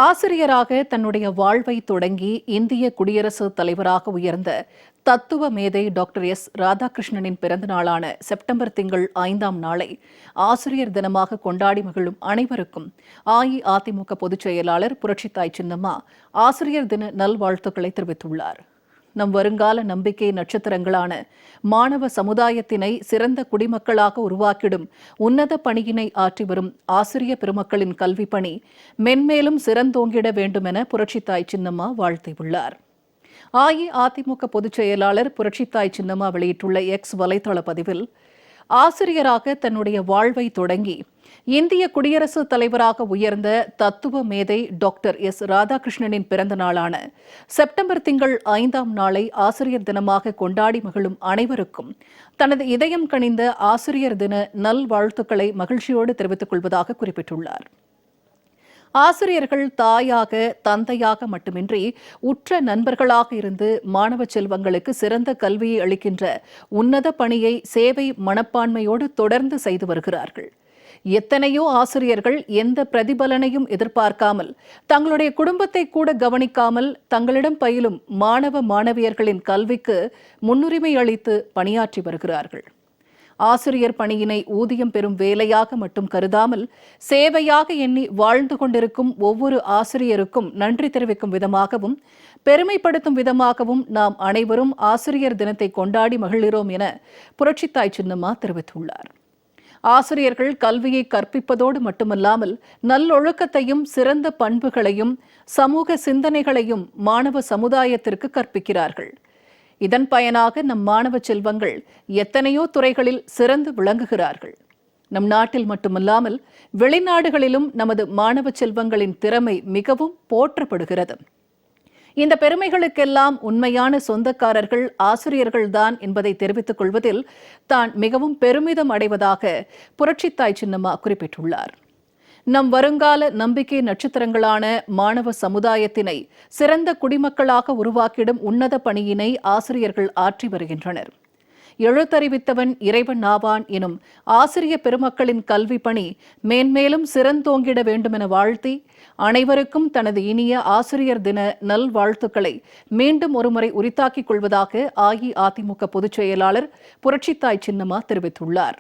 ஆசிரியராக தன்னுடைய வாழ்வை தொடங்கி இந்திய குடியரசுத் தலைவராக உயர்ந்த தத்துவ மேதை டாக்டர் எஸ். ராதாகிருஷ்ணனின் பிறந்த நாளான செப்டம்பர் திங்கள் 5ஆம் நாளை ஆசிரியர் தினமாக கொண்டாடி மகிழும் அனைவருக்கும் அஇஅதிமுக பொதுச் செயலாளர் புரட்சித்தாய் சின்னம்மா ஆசிரியர் தின நல்வாழ்த்துக்களை தெரிவித்துள்ளார். நம் வருங்கால நம்பிக்கை நட்சத்திரங்களான மாணவ சமுதாயத்தினை சிறந்த குடிமக்களாக உருவாக்கிடும் உன்னத பணியினை ஆற்றி வரும் ஆசிரிய பெருமக்களின் கல்வி பணி மென்மேலும் சிறந்தோங்கிட வேண்டுமென புரட்சித்தாய் சின்னம்மா வாழ்த்தியுள்ளார். அஇஅதிமுக பொதுச் செயலாளர் புரட்சித்தாய் சின்னம்மா வெளியிட்டுள்ள எக்ஸ் வலைதள பதிவில், ஆசிரியராக தன்னுடைய வாழ்வை தொடங்கி இந்திய குடியரசுத் தலைவராக உயர்ந்த தத்துவ மேதை டாக்டர் எஸ். ராதாகிருஷ்ணனின் பிறந்த நாளான செப்டம்பர் திங்கள் 5ஆம் நாளை ஆசிரியர் தினமாக கொண்டாடி மகிழும் அனைவருக்கும் தனது இதயம் கனிந்த ஆசிரியர் தின நல்வாழ்த்துக்களை மகிழ்ச்சியோடு தெரிவித்துக் கொள்வதாக குறிப்பிட்டுள்ளார். ஆசிரியர்கள் தாயாக, தந்தையாக மட்டுமின்றி உற்ற நண்பர்களாக இருந்து மாணவ செல்வங்களுக்கு சிறந்த கல்வியை அளிக்கின்ற உன்னத பணியை சேவை மனப்பான்மையோடு தொடர்ந்து செய்து வருகிறார்கள். எத்தனையோ ஆசிரியர்கள் எந்த பிரதிபலனையும் எதிர்பார்க்காமல், தங்களுடைய குடும்பத்தை கூட கவனிக்காமல் தங்களிடம் பயிலும் மாணவ மாணவியர்களின் கல்விக்கு முன்னுரிமை அளித்து பணியாற்றி வருகிறார்கள். ஆசிரியர் பணியினை ஊதியம் பெறும் வேலையாக மட்டும் கருதாமல் சேவையாக எண்ணி வாழ்ந்து கொண்டிருக்கும் ஒவ்வொரு ஆசிரியருக்கும் நன்றி தெரிவிக்கும் விதமாகவும் பெருமைப்படுத்தும் விதமாகவும் நாம் அனைவரும் ஆசிரியர் தினத்தை கொண்டாடி மகிழ்கிறோம் என புரட்சித்தாய் சின்னம்மா தெரிவித்துள்ளார். ஆசிரியர்கள் கல்வியை கற்பிப்பதோடு மட்டுமல்லாமல் நல்லொழுக்கத்தையும் சிறந்த பண்புகளையும் சமூக சிந்தனைகளையும் மாணவ சமுதாயத்திற்கு கற்பிக்கிறார்கள். இதன் பயனாக நம் மாணவ செல்வங்கள் எத்தனையோ துறைகளில் சிறந்து விளங்குகிறார்கள். நம் நாட்டில் மட்டுமல்லாமல் வெளிநாடுகளிலும் நமது மாணவ செல்வங்களின் திறமை மிகவும் போற்றப்படுகிறது. இந்த பெருமைகளுக்கெல்லாம் உண்மையான சொந்தக்காரர்கள் ஆசிரியர்கள்தான் என்பதை தெரிவித்துக் கொள்வதில் தான் மிகவும் பெருமிதம் அடைவதாக புரட்சித்தாய் சின்னம்மா குறிப்பிட்டுள்ளார். நம் வருங்கால நம்பிக்கை நட்சத்திரங்களான மாணவ சமுதாயத்தினை சிறந்த குடிமக்களாக உருவாக்கிடும் உன்னத பணியினை ஆசிரியர்கள் ஆற்றி வருகின்றனர். எழுத்தறிவித்தவன் இறைவன் ஆவான் எனும் ஆசிரிய பெருமக்களின் கல்வி பணி மேன்மேலும் சிறந்தோங்கிட வேண்டுமென வாழ்த்தி அனைவருக்கும் தனது இனிய ஆசிரியர் தின நல்வாழ்த்துக்களை மீண்டும் ஒருமுறை உரித்தாக்கிக் கொள்வதாக அஇஅதிமுக பொதுச் செயலாளர் புரட்சித்தாய் சின்னம்மா தெரிவித்துள்ளார்.